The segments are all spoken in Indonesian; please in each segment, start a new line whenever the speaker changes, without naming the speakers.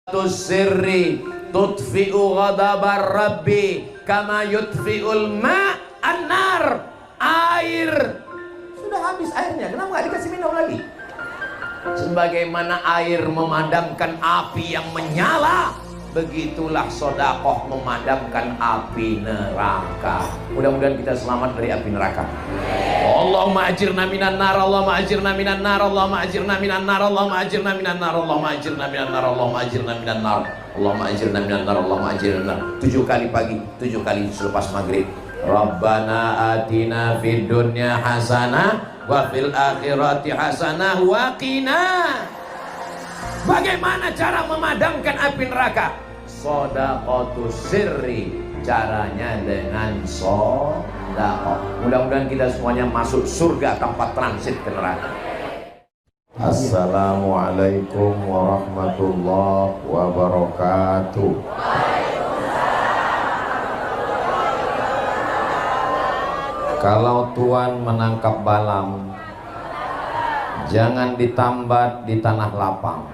sirri tutfi'u ghadabar rabbi kama yutfi'ul an-nar. Air sudah habis airnya, kenapa nggak dikasih minum lagi? Sebagaimana air memadamkan api yang menyala, begitulah sedekah memadamkan api neraka. Mudah-mudahan kita selamat dari api neraka. Allahumma ajirna minan nar, Allahumma ajirna minan nar, Allahumma ajirna minan nar, Allahumma ajirna minan nar, Allahumma ajirna minan nar, Allahumma ajirna minan nar, Allahumma ajirna minan nar, Allahumma ajirna minan nar. 7 kali pagi, 7 kali selepas maghrib. Rabbana atina fid dunya hasanah wa fil akhirati hasanah wa qina. Bagaimana cara memadamkan api neraka? Shadaqatus sirri, caranya dengan sedekah. Mudah-mudahan kita semuanya masuk surga tanpa transit ke neraka. Assalamualaikum warahmatullahi wabarakatuh. Kalau tuan menangkap balam, jangan ditambat di tanah lapang.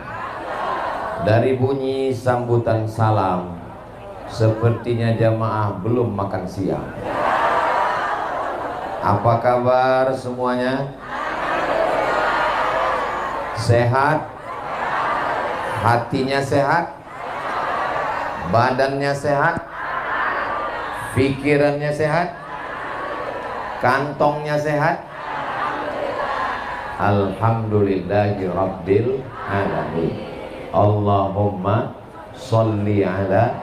Dari bunyi sambutan salam, sepertinya jamaah belum makan siang. Apa kabar semuanya? Sehat? Hatinya sehat? Badannya sehat? Pikirannya sehat? Kantongnya sehat? Alhamdulillahi rabbil alamin. Allahumma sholli ala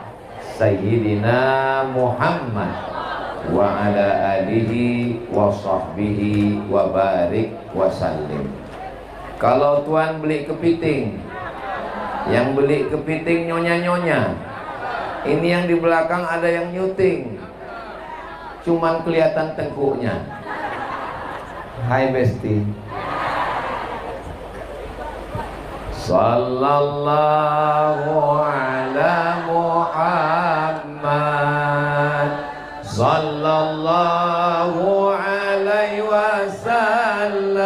sayyidina Muhammad wa ala alihi wa sahbihi wa barik wa sallim. Kalau tuan beli kepiting, yang beli kepiting nyonya-nyonya, ini yang di belakang ada yang nyuting, cuman kelihatan tengkuknya. Hai Besti. Sallallahu ala Muhammad, sallallahu alaihi wasallam,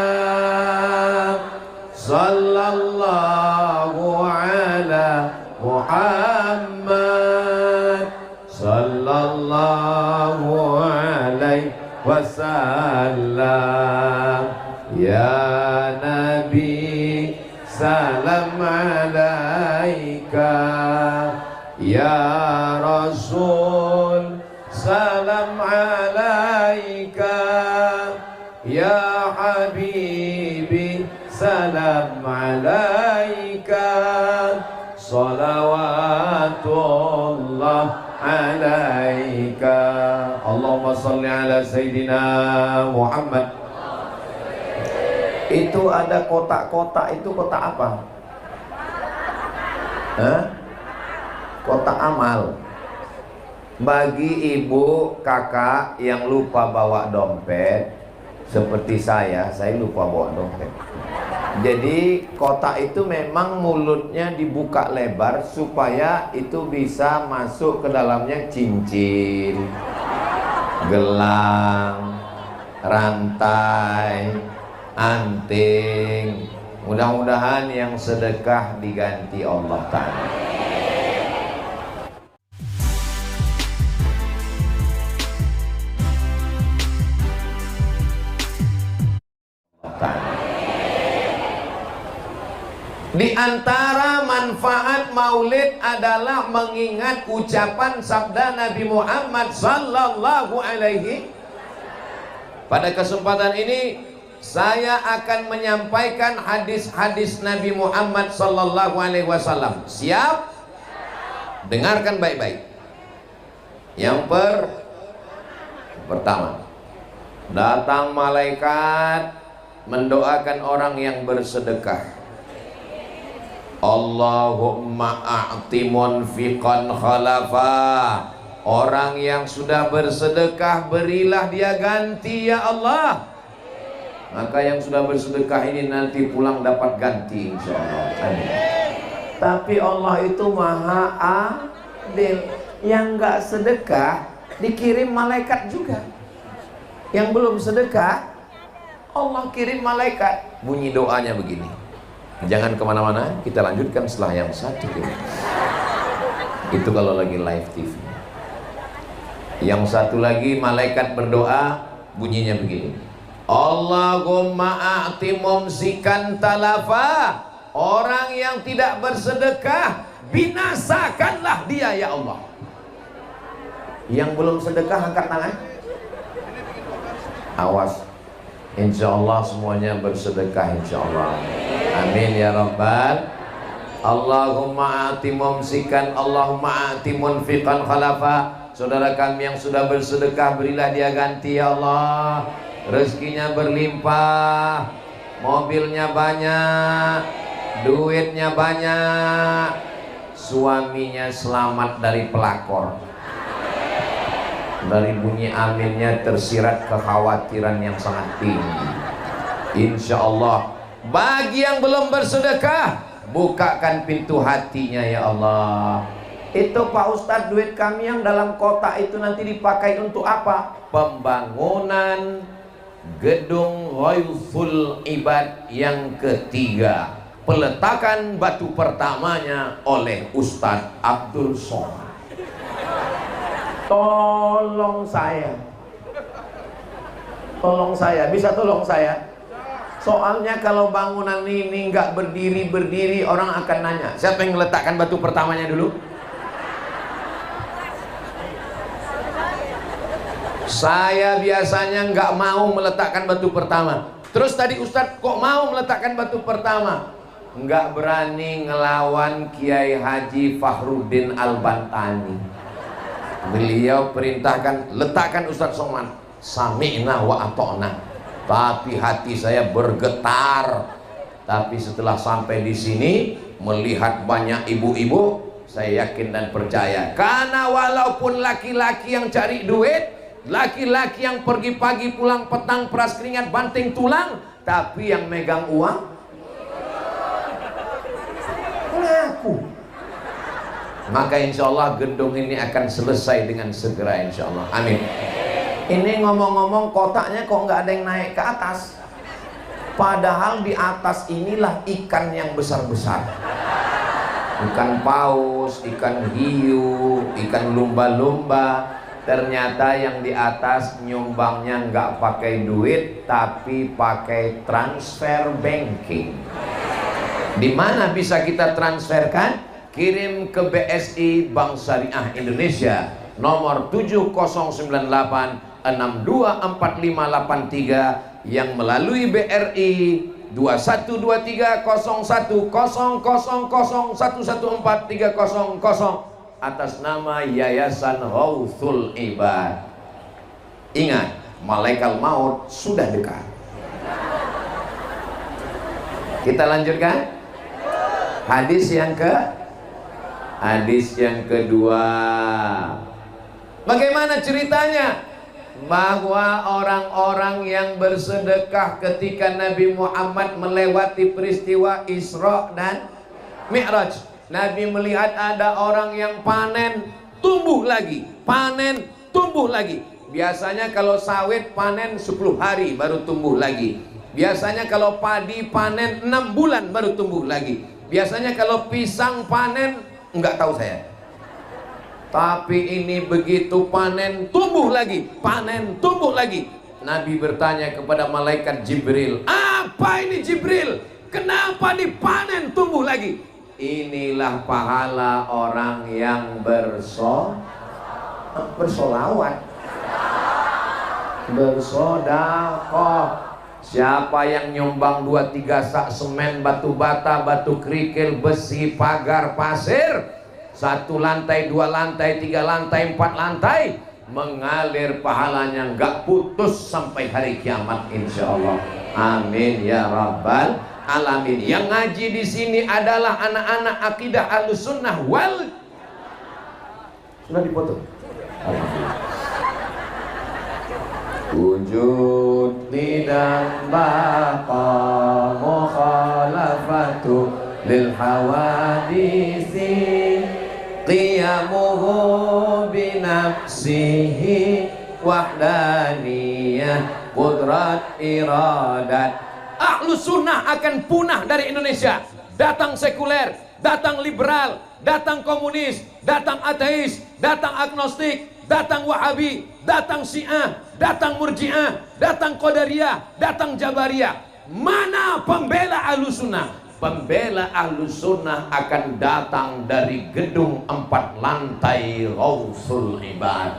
sallallahu ala Muhammad, sallallahu alaihi wasallam. Ya Nabi salam alaika, ya Rasul salam alaika, ya Habibi salam alaika, salawatullah alaika. Allahumma salli ala Sayyidina Muhammad. Itu ada kotak-kotak, itu kotak apa? Kotak amal. Bagi ibu, kakak yang lupa bawa dompet, seperti saya lupa bawa dompet. Jadi kotak itu memang mulutnya dibuka lebar supaya itu bisa masuk ke dalamnya cincin, gelang, rantai, anting. Mudah-mudahan yang sedekah diganti Allah Ta'ala. Di antara manfaat maulid adalah mengingat ucapan sabda Nabi Muhammad sallallahu alaihi. Pada kesempatan ini saya akan menyampaikan hadis-hadis Nabi Muhammad sallallahu alaihi wasallam. Siap? Dengarkan baik-baik. Yang pertama, datang malaikat mendoakan orang yang bersedekah. Allahumma a'ti munfiqan khalafa. Orang yang sudah bersedekah, berilah dia ganti ya Allah. Maka yang sudah bersedekah ini nanti pulang dapat ganti insyaallah. Tapi Allah itu maha adil. Yang enggak sedekah dikirim malaikat juga. Yang belum sedekah Allah kirim malaikat. Bunyi doanya begini. Jangan kemana-mana, kita lanjutkan setelah yang satu ini. Itu kalau lagi live TV. Yang satu lagi malaikat berdoa, bunyinya begini: Allahumma a'ti mumsikan talafa. Orang yang tidak bersedekah, binasakanlah dia ya Allah. Yang belum sedekah angkat tangan. Awas, insya Allah semuanya bersedekah insya Allah. Amin ya Rabbal. Allahumma a'ti mumsikan, Allahumma a'ti munfiqan khalafa. Saudara kami yang sudah bersedekah, berilah dia ganti ya Allah. Rezekinya berlimpah, mobilnya banyak, duitnya banyak, suaminya selamat dari pelakor. Dari bunyi aminnya tersirat kekhawatiran yang sangat tinggi. Insya Allah. Bagi yang belum bersedekah, bukakan pintu hatinya ya Allah. Itu Pak Ustadz, duit kami yang dalam kotak itu nanti dipakai untuk apa? Pembangunan gedung Ghaithul Ibad yang ketiga. Peletakan batu pertamanya oleh Ustadz Abdul Somad. Tolong saya, bisa tolong saya? Soalnya kalau bangunan ini nggak berdiri, orang akan nanya, siapa yang meletakkan batu pertamanya dulu? Saya biasanya nggak mau meletakkan batu pertama. Terus tadi Ustadz kok mau meletakkan batu pertama? Nggak berani ngelawan Kiai Haji Fakhruddin Al-Bantani. Beliau perintahkan letakkan Ustadz Somad. Sami'na wa ata'na. Tapi hati saya bergetar. Tapi setelah sampai di sini, melihat banyak ibu-ibu, saya yakin dan percaya. Karena walaupun laki-laki yang cari duit, laki-laki yang pergi pagi pulang petang, peras keringat banting tulang, tapi yang megang uang ngaku. Maka insya Allah gedung ini akan selesai dengan segera insya Allah. Amin. Ini ngomong-ngomong kotaknya kok nggak ada yang naik ke atas. Padahal di atas inilah ikan yang besar-besar. Ikan paus, ikan hiu, ikan lumba-lumba. Ternyata yang di atas nyumbangnya nggak pakai duit, tapi pakai transfer banking. Di mana bisa kita transferkan? Kirim ke BSI Bank Syariah Indonesia nomor 7098624583 yang melalui BRI 2123000001143000 atas nama Yayasan Ghaithul Ibad. Ingat, malaikat maut sudah dekat. Kita lanjutkan hadis yang kedua. Bagaimana ceritanya? Bahwa orang-orang yang bersedekah ketika Nabi Muhammad melewati peristiwa Isra dan Mi'raj, Nabi melihat ada orang yang panen tumbuh lagi, panen tumbuh lagi. Biasanya kalau sawit panen 10 hari baru tumbuh lagi. Biasanya kalau padi panen 6 bulan baru tumbuh lagi. Biasanya kalau pisang panen, enggak tahu saya. Tapi ini begitu panen tumbuh lagi, panen tumbuh lagi. Nabi bertanya kepada malaikat Jibril, apa ini Jibril? Kenapa dipanen tumbuh lagi? Inilah pahala orang yang bersolawat, bersodakoh. Siapa yang nyumbang 2-3 sak semen, batu bata, batu kerikil, besi, pagar, pasir, 1 lantai, 2 lantai, 3 lantai, 4 lantai, mengalir pahalanya nggak putus sampai hari kiamat insya Allah. Amin ya Rabbal Alamin. Yang ngaji di sini adalah anak-anak akidah Ahlussunnah wal. Sudah dipotong. Wujud tidak baqa mukhalafatu lil hawadisi qiyamuhu binafsihi wahdaniyah qudrat iradat Ahlus sunnah akan punah dari Indonesia. Datang sekuler, datang liberal, datang komunis, datang ateis, datang agnostik, datang wahabi, datang syiah, datang murjiah, datang qadariyah, datang jabariyah. Mana pembela Ahlus sunnah? Pembela Ahlus sunnah akan datang dari gedung 4 lantai Ghausul Ibad.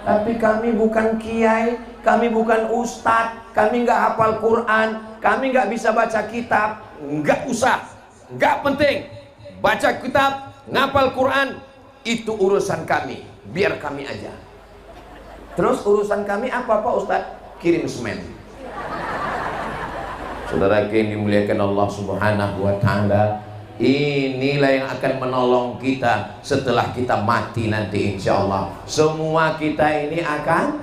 Tapi kami bukan kiai, kami bukan ustadz, kami nggak hafal Quran, kami nggak bisa baca kitab. Nggak usah, nggak penting. Baca kitab, ngapal Quran, itu urusan kami, biar kami aja. Terus urusan kami apa Pak Ustadz? Kirim semen. Saudara yang dimuliakan Allah Subhanahu wa Ta'ala, inilah yang akan menolong kita setelah kita mati nanti, insya Allah. Semua kita ini akan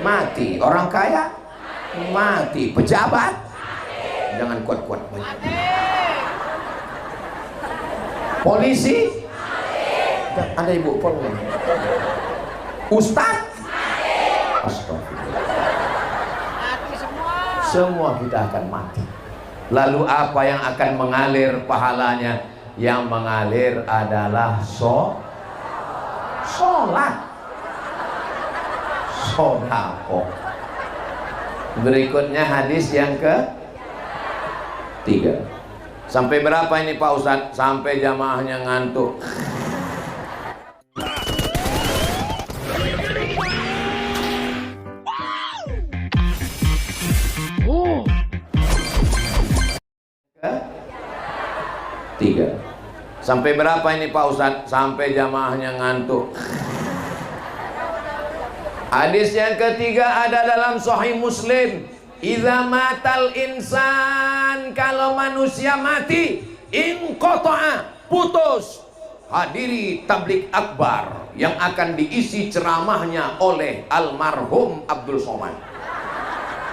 mati. Orang kaya mati, pejabat jangan kuat-kuat, polisi ada ibu polisi, ustaz astagfirullah, semua kita akan mati. Lalu apa yang akan mengalir pahalanya? Yang mengalir adalah sholat, sodako. Berikutnya hadis yang ke-3. Sampai berapa ini Pak Ustadz? Sampai jamaahnya ngantuk. Tiga. Sampai berapa ini Pak Ustadz? Sampai jamaahnya ngantuk. Hadis yang ketiga ada dalam Sahih Muslim. Idza matal insan, kalau manusia mati, inqata'a, putus. Hadiri tablik akbar yang akan diisi ceramahnya oleh almarhum Abdul Somad.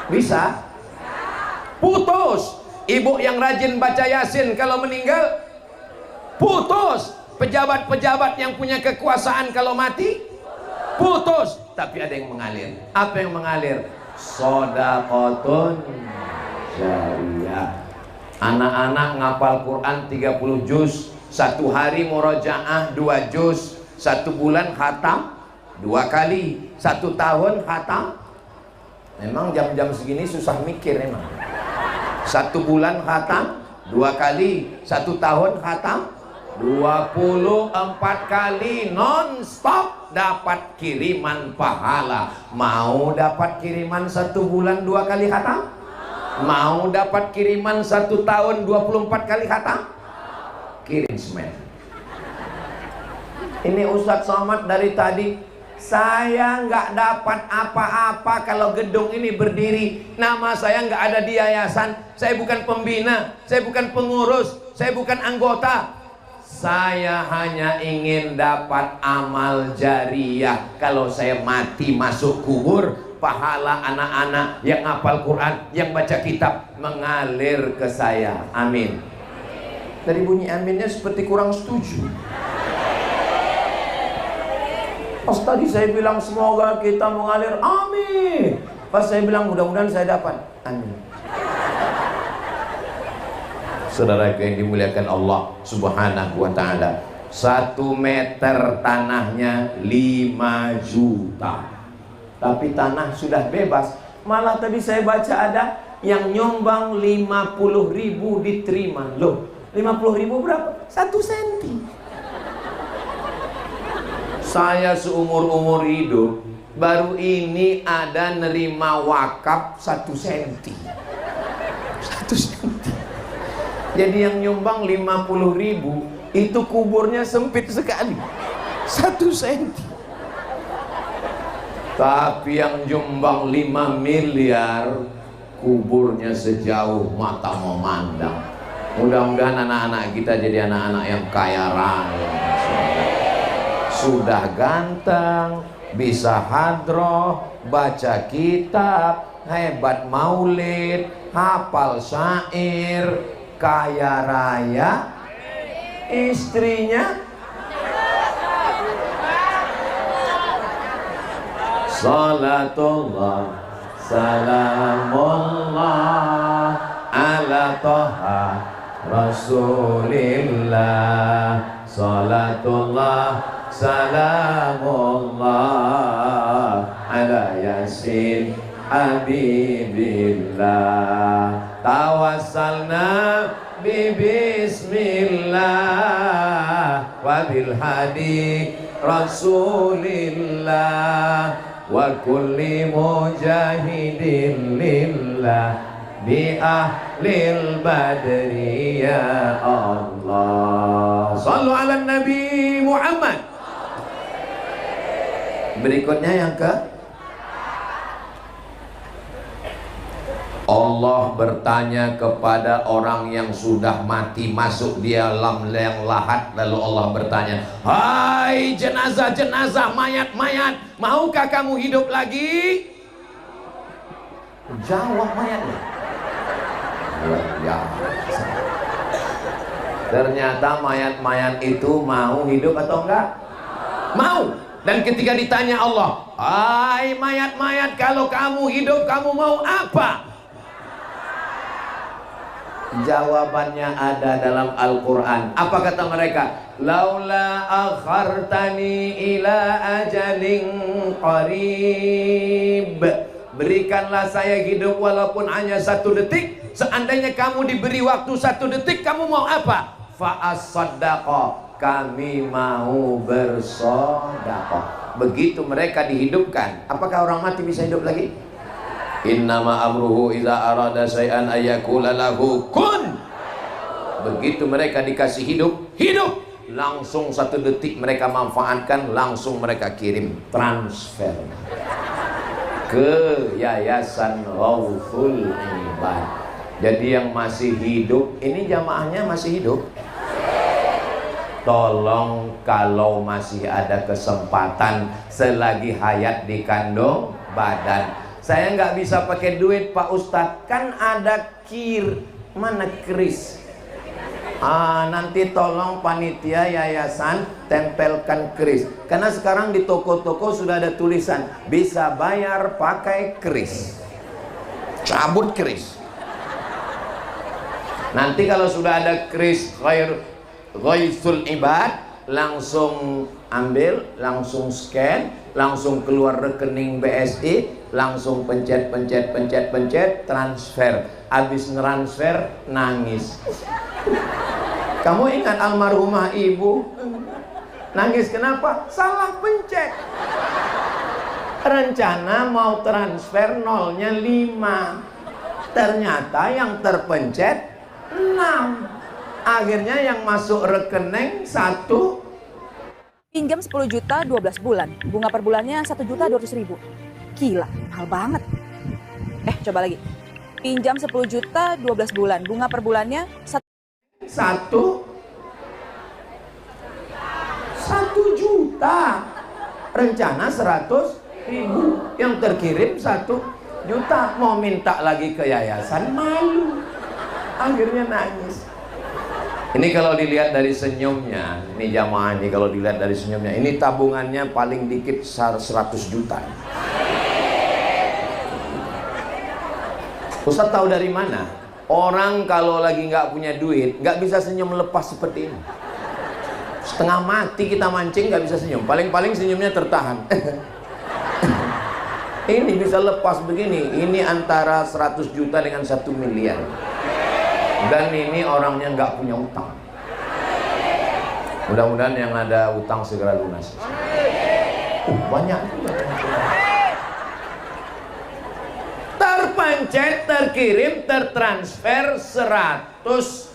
Bisa? Putus. Ibu yang rajin baca Yasin kalau meninggal, putus. Pejabat-pejabat yang punya kekuasaan kalau mati, putus. Tapi ada yang mengalir. Apa yang mengalir? Shadaqatun jariyah. Anak-anak ngapal Quran 30 juz, 1 hari murojaah 2 juz, 1 bulan khatam 2 kali, 1 tahun khatam. Memang jam-jam segini susah mikir emang. 1 bulan khatam 2 kali, 1 tahun khatam 24 kali non-stop dapat kiriman pahala. Mau dapat kiriman 1 bulan 2 kali khatam? Mau dapat kiriman 1 tahun 24 kali khatam? Kirim semen. Ini Ustadz Somad dari tadi, saya nggak dapat apa-apa kalau gedung ini berdiri. Nama saya nggak ada di yayasan. Saya bukan pembina, saya bukan pengurus, saya bukan anggota. Saya hanya ingin dapat amal jariyah. Kalau saya mati masuk kubur, pahala anak-anak yang hafal Quran, yang baca kitab mengalir ke saya. Amin. Dari bunyi aminnya seperti kurang setuju. Pas tadi saya bilang semoga kita mengalir, amin. Pas saya bilang mudah-mudahan saya dapat, amin. Saudara yang dimuliakan Allah Subhanahu wa Ta'ala, 1 meter tanahnya 5 juta. Tapi tanah sudah bebas. Malah tadi saya baca ada yang nyumbang 50.000 diterima. Loh, 50.000 berapa? 1 senti. Saya seumur-umur hidup baru ini ada nerima wakaf 1 senti. 1 senti. Jadi yang nyumbang 50.000 itu kuburnya sempit sekali, 1 senti. Tapi yang nyumbang 5 miliar kuburnya sejauh mata memandang. Mudah-mudahan anak-anak kita jadi anak-anak yang kaya raya. Sudah ganteng, bisa hadroh, baca kitab, hebat maulid, hafal syair, kaya raya, istrinya salatullah salamullah ala toha rasulillah, salatullah salamullah ala yasin habibillah, tawassalna bismillah wa bil hadi rasulillah wa kulli mujahidin lillah bi ahlil badri ya Allah. Sallu ala Nabi Muhammad. Berikutnya yang ke Allah bertanya kepada orang yang sudah mati masuk di alam yang lahat, lalu Allah bertanya, hai jenazah-jenazah, mayat-mayat, maukah kamu hidup lagi? Jawab mayatnya. Ya. Ternyata mayat-mayat itu mau hidup atau enggak? Mau. Dan ketika ditanya Allah, hai mayat-mayat, kalau kamu hidup kamu mau apa? Jawabannya ada dalam Al-Quran. Apa kata mereka? Laula akhartani ila ajalin qarib, berikanlah saya hidup walaupun hanya 1 detik. Seandainya kamu diberi waktu 1 detik, kamu mau apa? Fa'as-saddaqa, kami mau bersedekah. Begitu mereka dihidupkan. Apakah orang mati bisa hidup lagi? Innama amruhu idza arada syai'an ayyakula lahu kun. Begitu mereka dikasih hidup, hidup. Langsung 1 detik mereka manfaatkan, langsung mereka kirim, transfer ke Yayasan Ghauthul Ibad. Jadi yang masih hidup, ini jamaahnya masih hidup. Tolong kalau masih ada kesempatan selagi hayat di kandung badan. Saya nggak bisa pakai duit Pak Ustadz, kan ada mana kris? Nanti tolong panitia yayasan tempelkan kris. Karena sekarang di toko-toko sudah ada tulisan bisa bayar pakai kris. Cabut kris. Nanti kalau sudah ada kris Ghauthul Ibad, langsung ambil, langsung scan, langsung keluar rekening BSI, langsung pencet, transfer. Habis transfer nangis. Kamu ingat almarhumah ibu? Nangis kenapa? Salah pencet. Rencana mau transfer nolnya 5, ternyata yang terpencet 6. Akhirnya yang masuk rekening 1.
Pinjam 10 juta 12 bulan, bunga per bulannya 1.200.000. Gila, mahal banget. Coba lagi. Pinjam 10 juta 12 bulan, bunga per bulannya 1
juta. Rencana 100.000, yang terkirim 1 juta. Mau minta lagi ke yayasan, malu. Akhirnya nangis. Ini kalau dilihat dari senyumnya, ini jamaah ini kalau dilihat dari senyumnya, ini tabungannya paling dikit 100 juta. Ustaz tahu dari mana? Orang kalau lagi nggak punya duit, nggak bisa senyum lepas seperti ini. Setengah mati kita mancing nggak bisa senyum, paling-paling senyumnya tertahan. Ini bisa lepas begini, ini antara 100 juta dengan 1 miliar. Dan ini orangnya nggak punya utang. Mudah-mudahan yang ada utang segera lunas. Banyak. Terpencet, terkirim, tertransfer 100.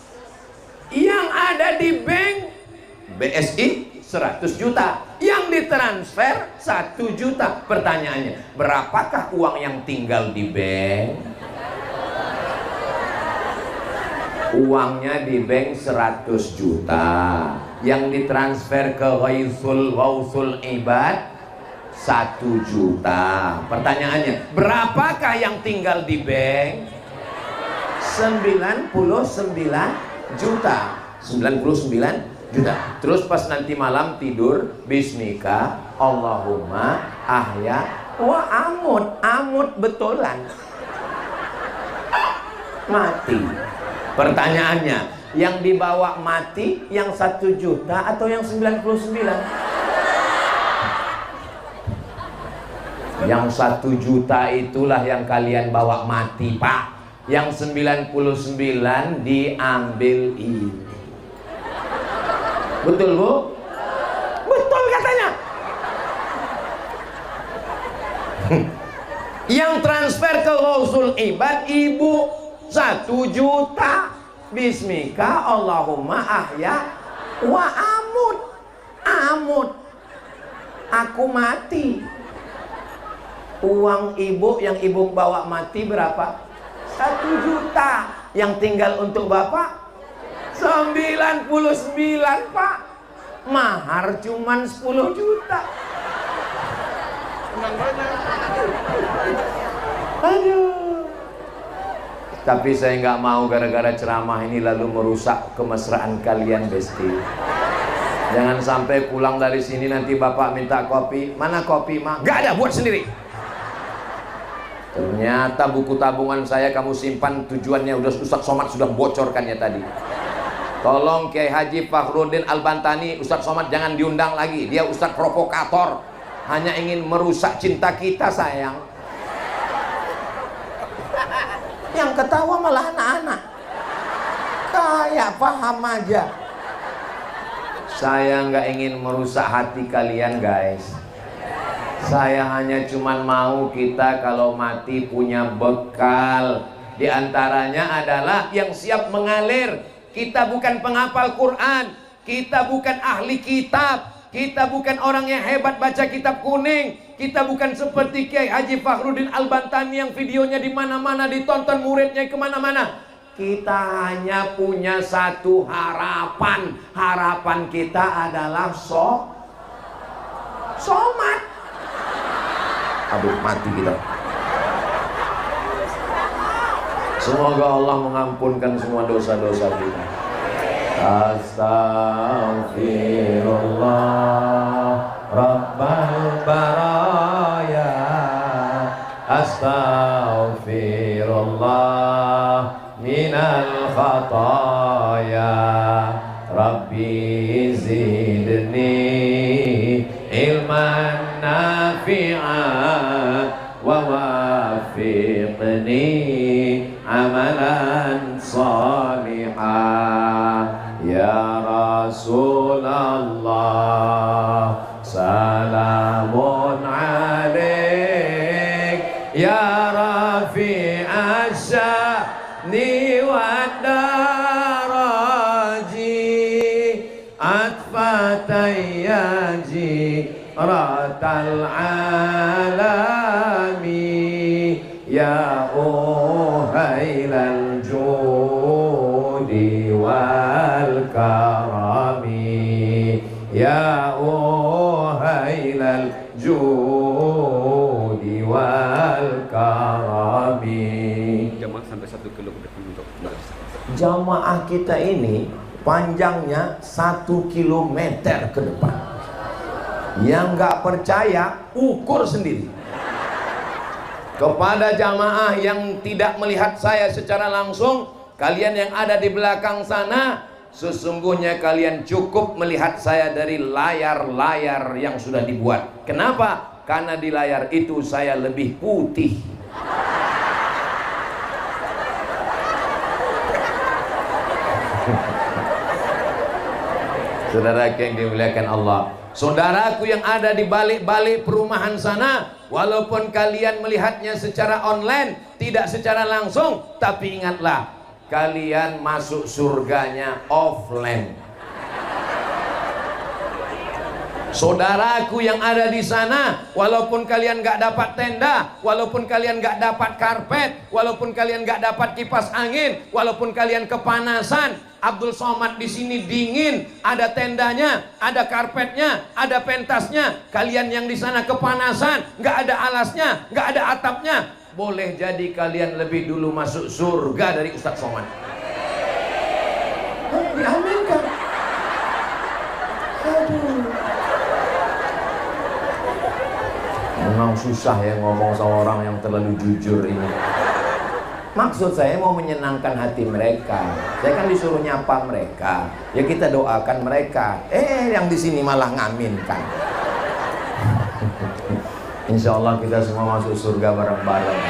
Yang ada di bank BSI 100 juta. Yang ditransfer 1 juta. Pertanyaannya, berapakah uang yang tinggal di bank? Uangnya di bank 100 juta, yang ditransfer ke Ghauthul Ibad 1 juta. Pertanyaannya, berapakah yang tinggal di bank? 99 juta. 99 juta. Terus pas nanti malam tidur, bismika Allahumma ahya Wah amut betulan. Mati. Pertanyaannya, yang dibawa mati yang 1 juta atau yang 99? Yang 1 juta itulah yang kalian bawa mati, Pak. Yang 99 diambil itu. Betul, Bu? Betul katanya. Yang transfer ke Ghausul Ibad ibu 1 juta. Bismika Allahumma ahya wa amut. Aku mati. Uang ibu yang ibu bawa mati berapa? 1 juta. Yang tinggal untuk bapak 99, Pak. Mahar cuman 10 juta. Menang banyak. Aduh. Tapi saya nggak mau gara-gara ceramah ini lalu merusak kemesraan kalian, Besti. Jangan sampai pulang dari sini nanti bapak minta kopi. Mana kopi, Ma? Nggak ada, buat sendiri. Ternyata buku tabungan saya kamu simpan, tujuannya udah Ustadz Somad sudah bocorkannya tadi. Tolong Kiai Haji Fakhruddin Al-Bantani, Ustadz Somad jangan diundang lagi. Dia Ustadz provokator, hanya ingin merusak cinta kita, sayang. Yang ketawa malah anak-anak. Kayak paham aja. Saya nggak ingin merusak hati kalian, guys. Saya hanya cuman mau kita kalau mati punya bekal. Di antaranya adalah yang siap mengalir. Kita bukan penghafal Quran, kita bukan ahli kitab, kita bukan orang yang hebat baca kitab kuning, kita bukan seperti Kiai Haji Fakhruddin Al-Bantani yang videonya di mana-mana ditonton, muridnya kemana-mana. Kita hanya punya satu harapan. Harapan kita adalah Somad. Aduh, mati kita. Semoga Allah mengampunkan semua dosa-dosa kita. Astaghfirullah Rabbal baraya. Astaghfirullah minal khataya. Rabbi zidni ilman nafi'an wa wafiqni amalan salihah. Ya Rasulullah salamun alaik ya rafi'ash sya'ni wa daraji atfatayyaji ratal alami ya uhailal judi wal karami ya uhailal judi wal karami.
Jamaah sampai 1 kilo ke depan untuk
jamaah kita ini panjangnya 1 kilometer ke depan. Yang nggak percaya ukur sendiri. Kepada jamaah yang tidak melihat saya secara langsung, kalian yang ada di belakang sana, sesungguhnya kalian cukup melihat saya dari layar-layar yang sudah dibuat. Kenapa? Karena di layar itu saya lebih putih. Saudara yang dimuliakan Allah, saudaraku yang ada di balik-balik perumahan sana, walaupun kalian melihatnya secara online, tidak secara langsung, tapi ingatlah, kalian masuk surganya offline. Saudaraku yang ada di sana, walaupun kalian gak dapat tenda, walaupun kalian gak dapat karpet, walaupun kalian gak dapat kipas angin, walaupun kalian kepanasan, Abdul Somad di sini dingin, ada tendanya, ada karpetnya, ada pentasnya. Kalian yang di sana kepanasan, gak ada alasnya, gak ada atapnya, boleh jadi kalian lebih dulu masuk surga dari Ustadz Somad. Diaminkan. Aduh. Memang susah ya ngomong sama orang yang terlalu jujur ini. Maksud saya mau menyenangkan hati mereka. Saya kan disuruh nyapa mereka. Ya kita doakan mereka. Yang di sini malah ngaminkan. Insya Allah kita semua masuk surga bareng-bareng.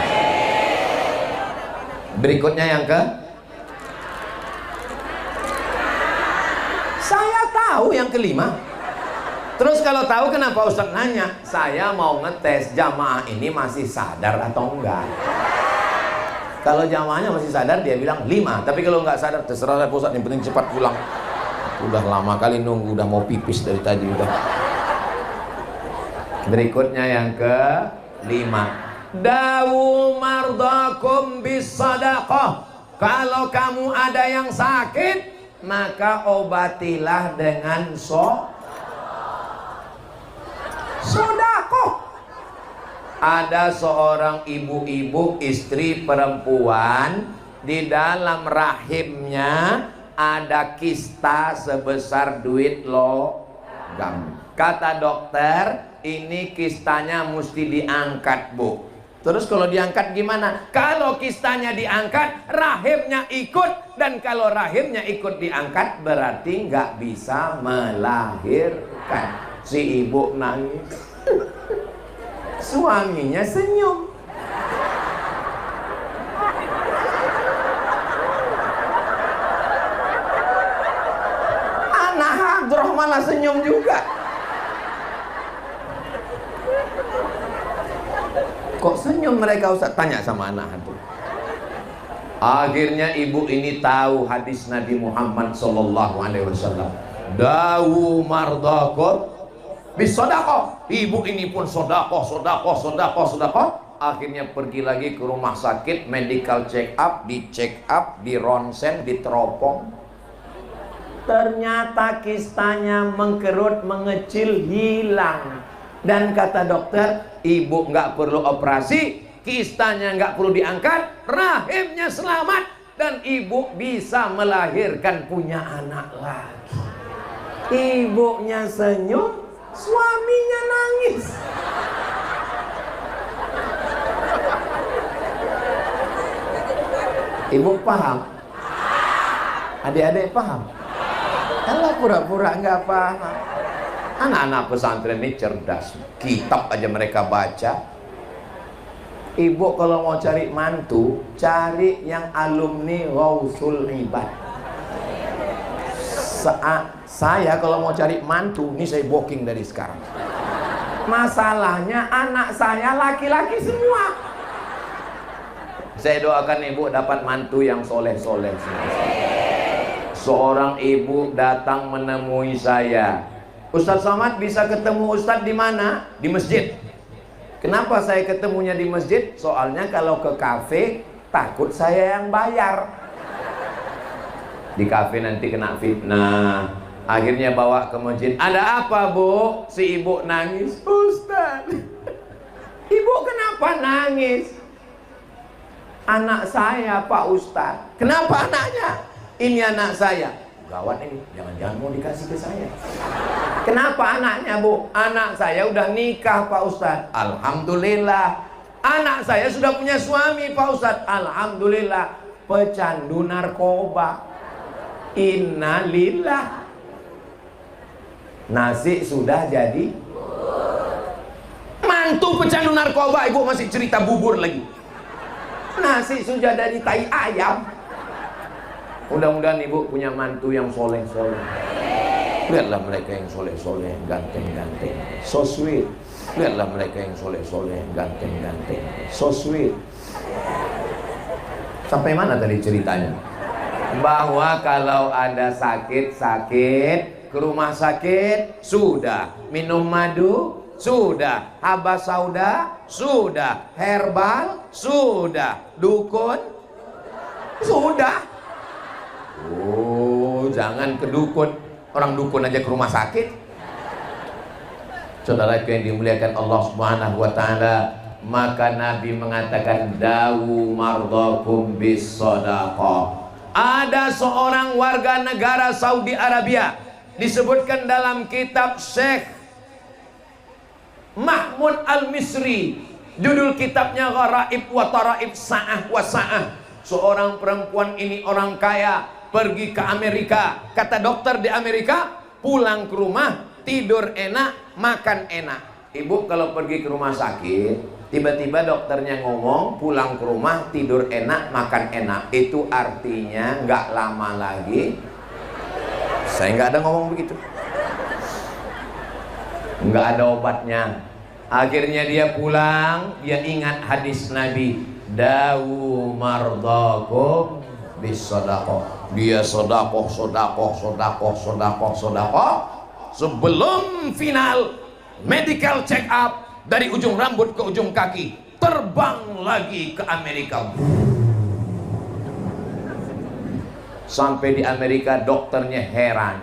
Berikutnya yang ke. Saya tahu yang kelima. Terus kalau tahu kenapa Ustaz nanya? Saya mau ngetes jamaah ini masih sadar atau enggak. Kalau jamaahnya masih sadar dia bilang 5. Tapi kalau enggak sadar terserah saya Ustaz, yang penting cepat pulang. Udah lama kali nunggu, udah mau pipis dari tadi udah. Berikutnya yang ke-5. Dawu mardakum bis sadaqah. Kalau kamu ada yang sakit, maka obatilah dengan sedekah. Ada seorang ibu-ibu istri perempuan, di dalam rahimnya ada kista sebesar duit logam. Kata dokter, ini kistanya mesti diangkat, Bu. Terus kalau diangkat gimana? Kalau kistanya diangkat, rahimnya ikut. Dan kalau rahimnya ikut diangkat, berarti nggak bisa melahirkan. Si ibu nangis. Suaminya senyum. Anak hadroh malah senyum juga. Kok senyum mereka Ustaz? Tanya sama anak hadroh. Akhirnya ibu ini tahu hadis Nabi Muhammad SAW. Dawu mardakum bisodaqah. Ibu ini pun sodakoh. Akhirnya pergi lagi ke rumah sakit, medical check up, di ronsen, diteropong. Ternyata kistanya mengkerut, mengecil, hilang. Dan kata dokter, ibu nggak perlu operasi, kistanya nggak perlu diangkat, rahimnya selamat, dan ibu bisa melahirkan, punya anak lagi. Ibunya senyum, suaminya nangis. Ibu paham? Adik-adik paham? Kalau pura-pura nggak paham. Anak-anak pesantren ini cerdas. Kitab aja mereka baca. Ibu kalau mau cari mantu, cari yang alumni Ghausul Ibad. Saya kalau mau cari mantu, ini saya booking dari sekarang. Masalahnya anak saya laki-laki semua. Saya doakan ibu dapat mantu yang soleh-soleh. Seorang ibu datang menemui saya. Ustadz Somad bisa ketemu Ustadz di mana? Di masjid. Kenapa saya ketemunya di masjid? Soalnya kalau ke kafe takut saya yang bayar. Di kafe nanti kena fitnah. Akhirnya bawa ke masjid. Ada apa, Bu? Si ibu nangis. Ustadz, ibu kenapa nangis? Anak saya, Pak Ustadz. Kenapa anaknya? Ini anak saya. Gawat ini, jangan-jangan mau dikasih ke saya. Kenapa anaknya, Bu? Anak saya udah nikah, Pak Ustadz. Alhamdulillah. Anak saya sudah punya suami, Pak Ustadz. Alhamdulillah. Pecandu narkoba. Innalillah. Nasi sudah jadi. Mantu pecandu narkoba, ibu masih cerita bubur lagi. Nasi sudah dari tai ayam. Mudah-mudahan ibu punya mantu yang soleh-soleh. Lihatlah mereka yang soleh-soleh, ganteng-ganteng, so sweet. Lihatlah mereka yang soleh-soleh, ganteng-ganteng, so sweet. Sampai mana tadi ceritanya? Bahwa kalau ada sakit-sakit, ke rumah sakit, sudah. Minum madu, sudah. Habas sauda, sudah. Herbal, sudah. Dukun, sudah. Oh, jangan ke dukun. Orang dukun aja ke rumah sakit. Saudara yang dimuliakan Allah Subhanahu wa taala, maka Nabi mengatakan dawu mardakum bis shadaqah. Ada seorang warga negara Saudi Arabia, disebutkan dalam kitab Syekh Mahmud Al-Misri, judul kitabnya Gharaib wa Taraib Sa'ah wa Sa'ah. Seorang perempuan ini orang kaya, pergi ke Amerika. Kata dokter di Amerika, pulang ke rumah, tidur enak, makan enak. Ibu kalau pergi ke rumah sakit, tiba-tiba dokternya ngomong, pulang ke rumah, tidur enak, makan enak. Itu artinya nggak lama lagi. Saya nggak ada ngomong begitu. Nggak ada obatnya. Akhirnya dia pulang, dia ingat hadis Nabi, dawu mardakum bisodakoh. Dia sodakoh. Sebelum final medical check up, dari ujung rambut ke ujung kaki, terbang lagi ke Amerika. Sampai di Amerika dokternya heran.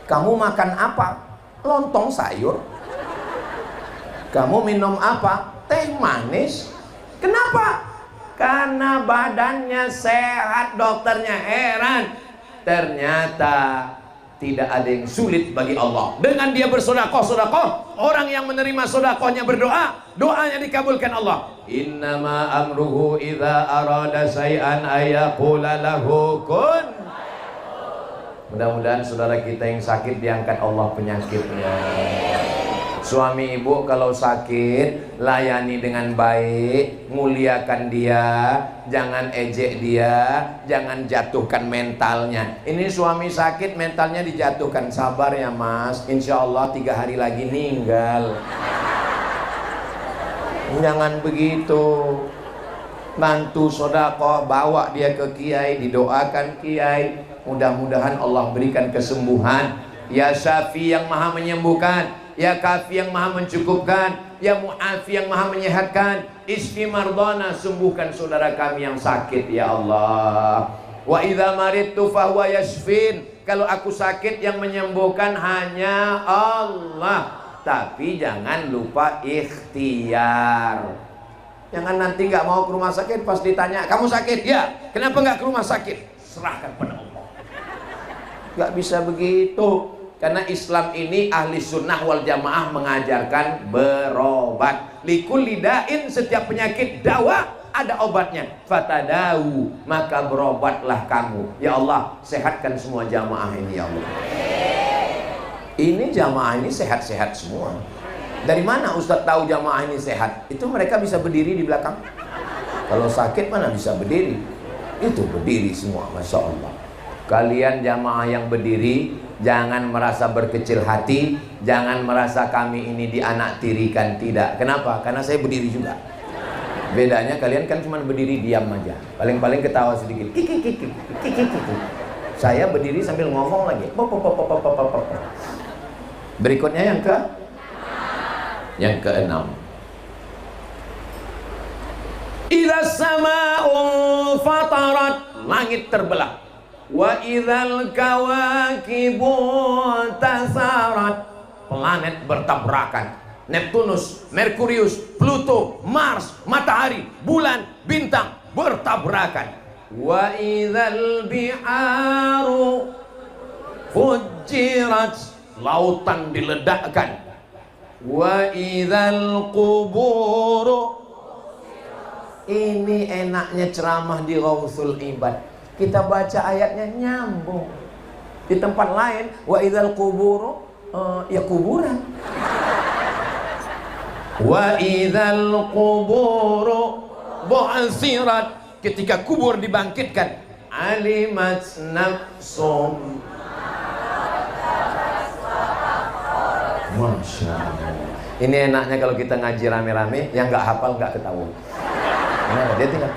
Kamu makan apa? Lontong sayur. Kamu minum apa? Teh manis. Kenapa? Karena badannya sehat. Dokternya heran. Ternyata tidak ada yang sulit bagi Allah. Dengan dia bersodakoh, orang yang menerima sodakohnya berdoa, doanya dikabulkan Allah. Innama amruhu idza arada syai'an ayaqula lahu kun. Mudah-mudahan saudara kita yang sakit diangkat Allah penyakitnya. Suami ibu kalau sakit, layani dengan baik, muliakan dia, jangan ejek dia, jangan jatuhkan mentalnya. Ini suami sakit, mentalnya dijatuhkan. Sabar ya mas, insya Allah 3 hari lagi meninggal. Jangan begitu. Bantu sodakoh, bawa dia ke kiai, didoakan kiai. Mudah-mudahan Allah berikan kesembuhan. Ya Syafi yang maha menyembuhkan, Ya Kafi yang maha mencukupkan, Ya Mu'afi yang maha menyehatkan, Isfi mardana, sembuhkan saudara kami yang sakit ya Allah. Wa idza maridtu fahuwa yashfin, kalau aku sakit yang menyembuhkan hanya Allah. Tapi jangan lupa ikhtiar. Jangan nanti nggak mau ke rumah sakit, pas ditanya kamu sakit ya, kenapa nggak ke rumah sakit, serahkan pada Allah. Nggak bisa begitu. Karena Islam ini ahli sunnah wal jamaah mengajarkan berobat. Likulli da'in, setiap penyakit dawa ada obatnya. Fatadawu, maka berobatlah kamu. Ya Allah, sehatkan semua jamaah ini ya Allah. Ini jamaah ini sehat-sehat semua. Dari mana Ustadz tahu jamaah ini sehat? Itu mereka bisa berdiri di belakang. Kalau sakit mana bisa berdiri? Itu berdiri semua, Masya Allah. Kalian jamaah yang berdiri, jangan merasa berkecil hati, jangan merasa kami ini dianaktirikan, tidak. Kenapa? Karena saya berdiri juga. Bedanya kalian kan cuma berdiri diam aja, paling-paling ketawa sedikit. Kiki. Saya berdiri sambil ngomong lagi. Berikutnya yang keenam. Idza sama'u fatarat, langit terbelah. Wa idzal kawakibu tasarat, planet bertabrakan. Neptunus, Merkurius, Pluto, Mars, matahari, bulan, bintang bertabrakan. Wa idzal bi'aru fujirat, lautan diledakkan. Wa idzal quburu, ini enaknya ceramah di Ghausul Ibad. Kita baca ayatnya nyambung. Di tempat lain, wa idzal quburu, ya kuburan. Wa idzal quburu bu'sirat, ketika kubur dibangkitkan. Alimat nafsum. Masya Allah. Ini enaknya kalau kita ngaji rame-rame, yang nggak hafal nggak ketahuan. Nah, dia tinggal.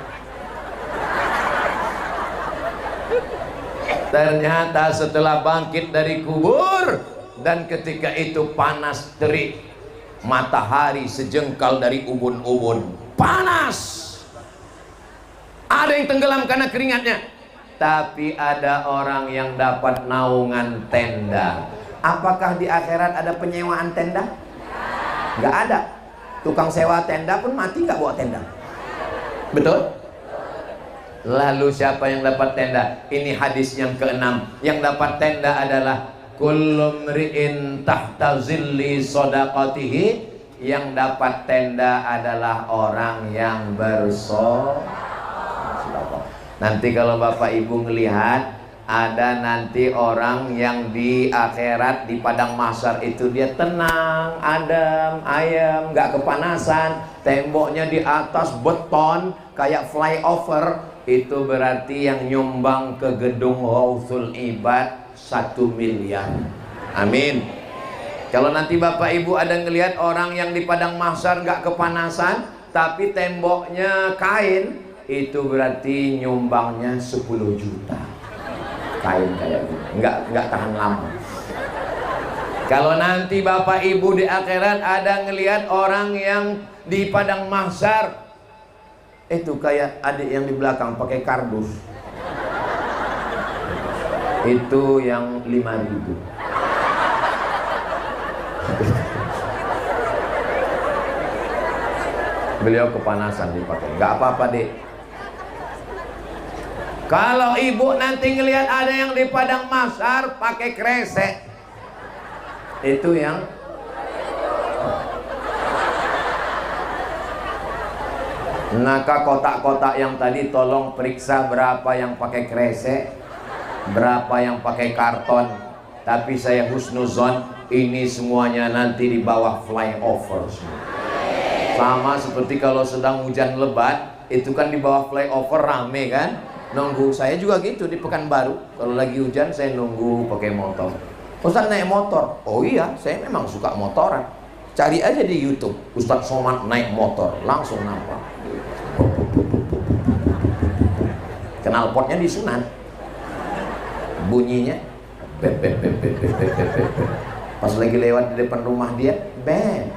Ternyata setelah bangkit dari kubur, dan ketika itu panas terik, matahari sejengkal dari ubun-ubun, panas. Ada yang tenggelam karena keringatnya. Tapi ada orang yang dapat naungan tenda. Apakah di akhirat ada penyewaan tenda? Nggak ada. Tukang sewa tenda pun mati nggak bawa tenda. Betul? Lalu siapa yang dapat tenda? Ini hadis yang keenam. Yang dapat tenda adalah kullu mri'in tahta zilli shadaqatihi yang dapat tenda adalah orang yang bersedekah. Nanti kalau Bapak Ibu ngelihat, ada nanti orang yang di akhirat di padang mahsyar itu dia tenang, adem, ayem, nggak kepanasan, temboknya di atas beton kayak flyover. Itu berarti yang nyumbang ke gedung Ghausul Ibad 1 miliar. Amin. Kalau nanti Bapak Ibu ada ngelihat orang yang di padang mahsyar nggak kepanasan tapi temboknya kain, itu berarti nyumbangnya 10 juta. Kain kayak gitu, nggak tahan lama. Kalau nanti Bapak Ibu di akhirat ada ngelihat orang yang di padang mahsyar, itu kayak adik yang di belakang pakai kardus, itu yang 5.000. Beliau kepanasan dipakai, nggak apa-apa dek. Kalau ibu nanti ngelihat ada yang di padang mahsyar pakai kresek, itu yang maka kotak-kotak yang tadi tolong periksa berapa yang pakai kresek, berapa yang pakai karton. Tapi saya husnuzon ini semuanya nanti di bawah flyover semua. Sama seperti kalau sedang hujan lebat, itu kan di bawah flyover rame kan? Nunggu, saya juga gitu di Pekanbaru. Kalau lagi hujan saya nunggu pakai motor. Ustaz naik motor. Oh iya, saya memang suka motoran. Cari aja di YouTube, Ustaz Somad naik motor, langsung nampak. Knalpotnya disunat. Bunyinya bep bep bep bep bep bep bep. Pas lagi lewat di depan rumah dia, bep.